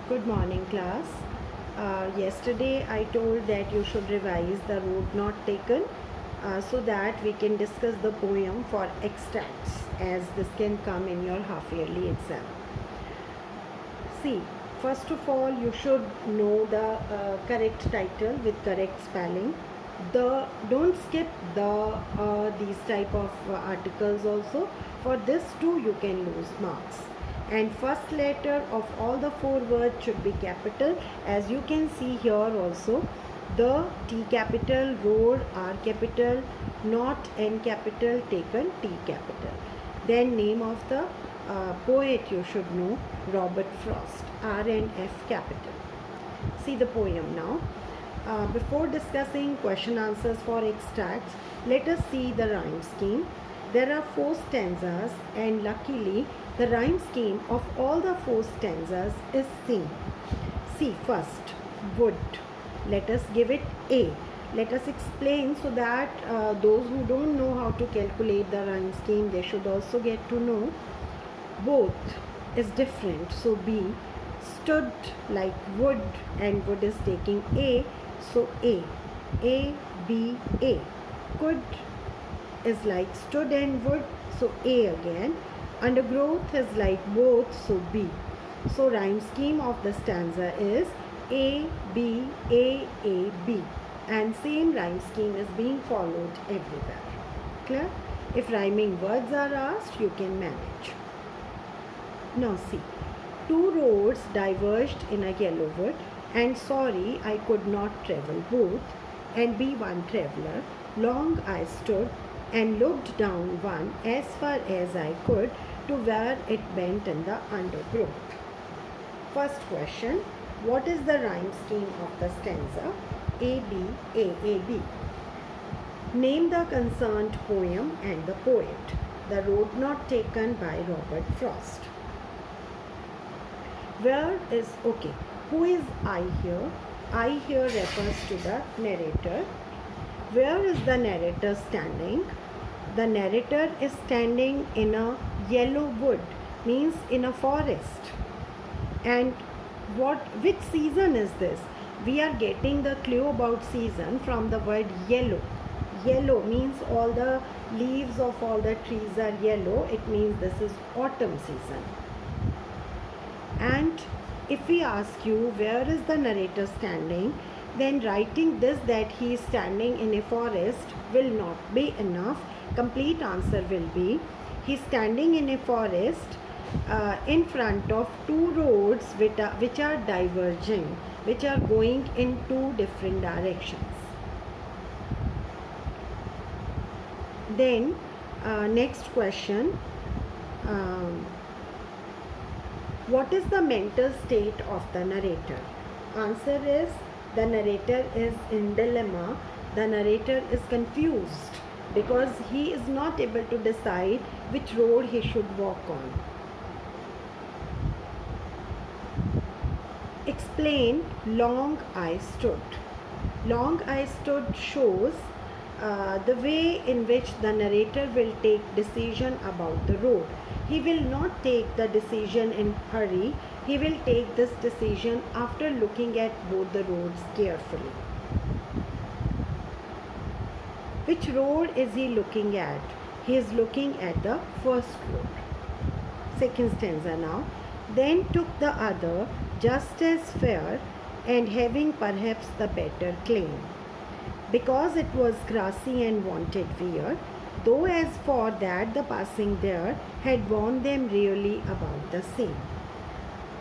Good morning, class. Yesterday I told that you should revise the road not taken so that we can discuss the poem for extracts, as this can come in your half yearly exam. See, first of all, you should know the correct title with correct spelling. Don't skip these type of articles also. For this too, you can lose marks. And first letter of all the four words should be capital, as you can see here also. The T capital, road R capital, not N capital, taken T capital. Then name of the poet you should know, Robert Frost, R and F capital. See the poem now. Before discussing question answers for extracts, let us see the rhyme scheme. There are 4 stanzas, and luckily the rhyme scheme of all the 4 stanzas is same. See first, wood. Let us give it A. Let us explain so that those who don't know how to calculate the rhyme scheme, they should also get to know. Both is different, so B. Stood like wood, and wood is taking A, so A. A, B, A. Could is like stood and wood, so A again. Undergrowth is like both, so B. So rhyme scheme of the stanza is A, B, A, B. And same rhyme scheme is being followed everywhere. Clear? If rhyming words are asked, you can manage. Now see, 2 roads diverged in a yellow wood, and sorry I could not travel both, and be one traveller. Long I stood and looked down one as far as I could to where it bent in the undergrowth. First question, what is the rhyme scheme of the stanza? A, B, A, B. Name the concerned poem and the poet. The Road Not Taken by Robert Frost. Where is, okay, who is I here? I here refers to the narrator. Where is the narrator standing? The narrator is standing in a yellow wood, means in a forest. And which season is this? We are getting the clue about season from the word yellow. Yellow means all the leaves of all the trees are yellow. It means this is autumn season. And if we ask you where is the narrator standing, then writing this that he is standing in a forest will not be enough. Complete answer will be he is standing in a forest in front of 2 roads which are diverging, which are going in 2 different directions. Then next question, what is the mental state of the narrator? Answer is the narrator is in dilemma. The narrator is confused because he is not able to decide which road he should walk on. Explain long I stood. Long I stood shows the way in which the narrator will take decision about the road. He will not take the decision in hurry. He will take this decision after looking at both the roads carefully. Which road is he looking at? He is looking at the first road. Second stanza now. Then took the other, just as fair, and having perhaps the better claim. Because it was grassy and wanted wear, though as for that the passing there had warned them really about the same.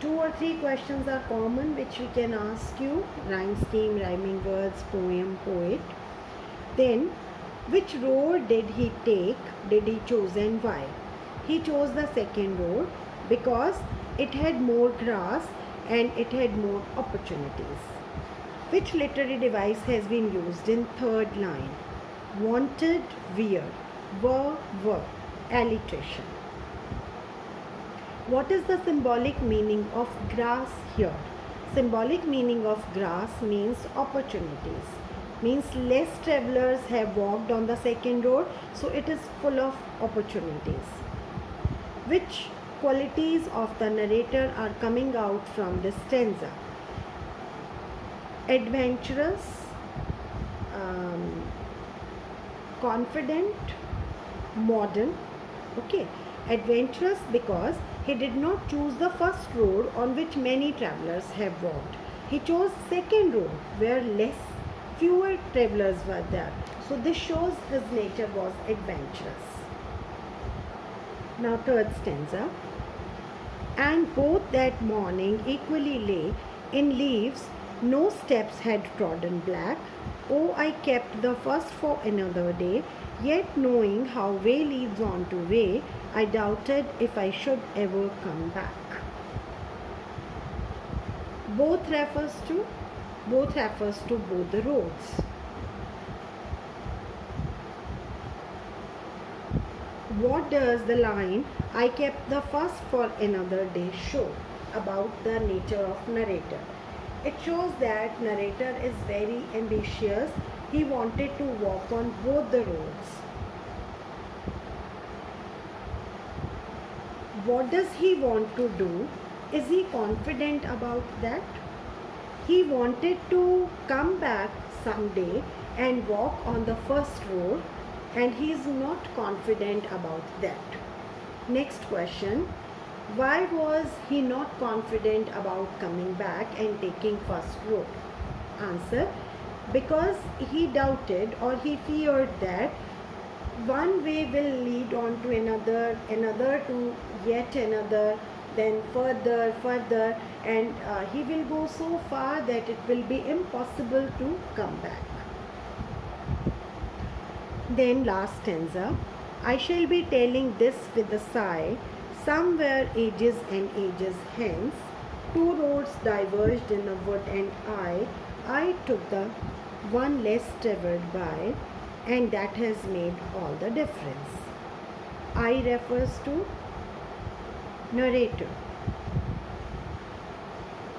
2 or 3 questions are common which we can ask you. Rhyme scheme, rhyming words, poem, poet. Then, which road did he take, did he choose, and why? He chose the second road because it had more grass and it had more opportunities. Which literary device has been used in third line? Wanted, were, alliteration. What is the symbolic meaning of grass here? Symbolic meaning of grass means opportunities. Means less travelers have walked on the second road, so it is full of opportunities. Which qualities of the narrator are coming out from this stanza? Adventurous, confident, modern. Okay, adventurous because he did not choose the first road on which many travelers have walked. He chose second road where fewer travelers were there. So this shows his nature was adventurous. Now third stanza. And both that morning equally lay in leaves, no steps had trodden black. Oh, I kept the first for another day, yet knowing how way leads on to way, I doubted if I should ever come back. Both refers to both the roads. What does the line I kept the first for another day show about the nature of narrator? It shows that narrator is very ambitious. He wanted to walk on both the roads. What does he want to do? Is he confident about that? He wanted to come back someday and walk on the first road, and he is not confident about that. Next question. Why was he not confident about coming back and taking first road? Answer. Because he doubted or he feared that one way will lead on to another to yet another, then further, and he will go so far that it will be impossible to come back. Then last stanza. I shall be telling this with a sigh. Somewhere ages and ages hence, two roads diverged in a wood, and I took the one less traveled by, and that has made all the difference. I refers to narrator.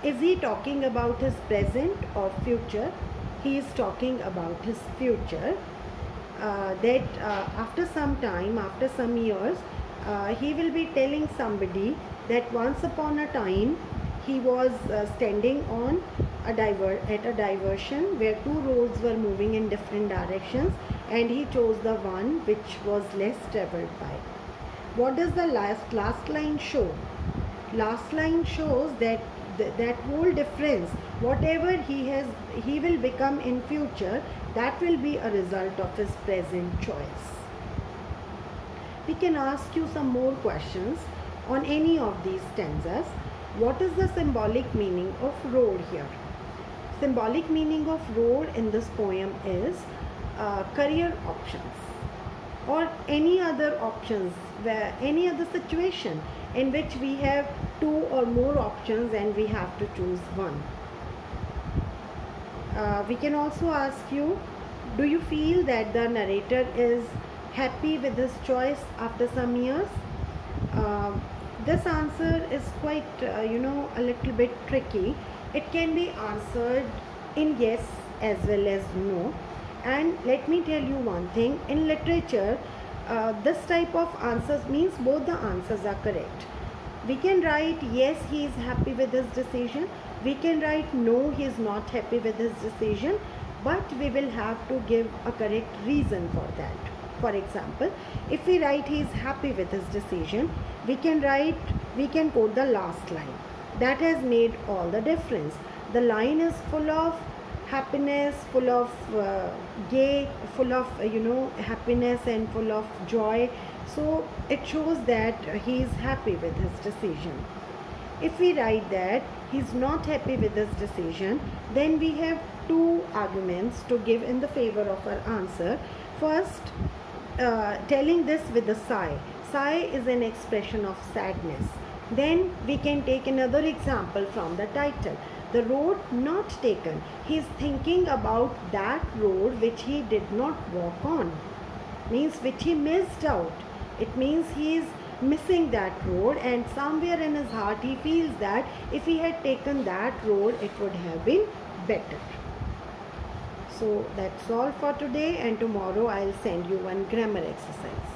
Is he talking about his present or future? He is talking about his future. After some time, after some years, he will be telling somebody that once upon a time he was standing on at a diversion where two roads were moving in different directions, and he chose the one which was less traveled by. What does the last line show? Last line shows that that whole difference, whatever he will become in future, that will be a result of his present choice. We can ask you some more questions on any of these stanzas. What is the symbolic meaning of road here? Symbolic meaning of road in this poem is career options or any other options, where any other situation in which we have two or more options and we have to choose one. We can also ask you, do you feel that the narrator is happy with his choice after some years? This answer is quite, a little bit tricky. It can be answered in yes as well as no. And let me tell you one thing, in literature, this type of answers means both the answers are correct. We can write yes, he is happy with his decision. We can write no, he is not happy with his decision. But we will have to give a correct reason for that. For example, if we write he is happy with his decision, we can quote the last line. That has made all the difference. The line is full of happiness, full of full of happiness and full of joy. So it shows that he is happy with his decision. If we write that he is not happy with his decision, then we have two arguments to give in the favor of our answer. First, telling this with a sigh. Sigh is an expression of sadness. Then we can take another example from the title. The road not taken. He is thinking about that road which he did not walk on. Means which he missed out. It means he is missing that road, and somewhere in his heart he feels that if he had taken that road, it would have been better. So that's all for today, and tomorrow I'll send you one grammar exercise.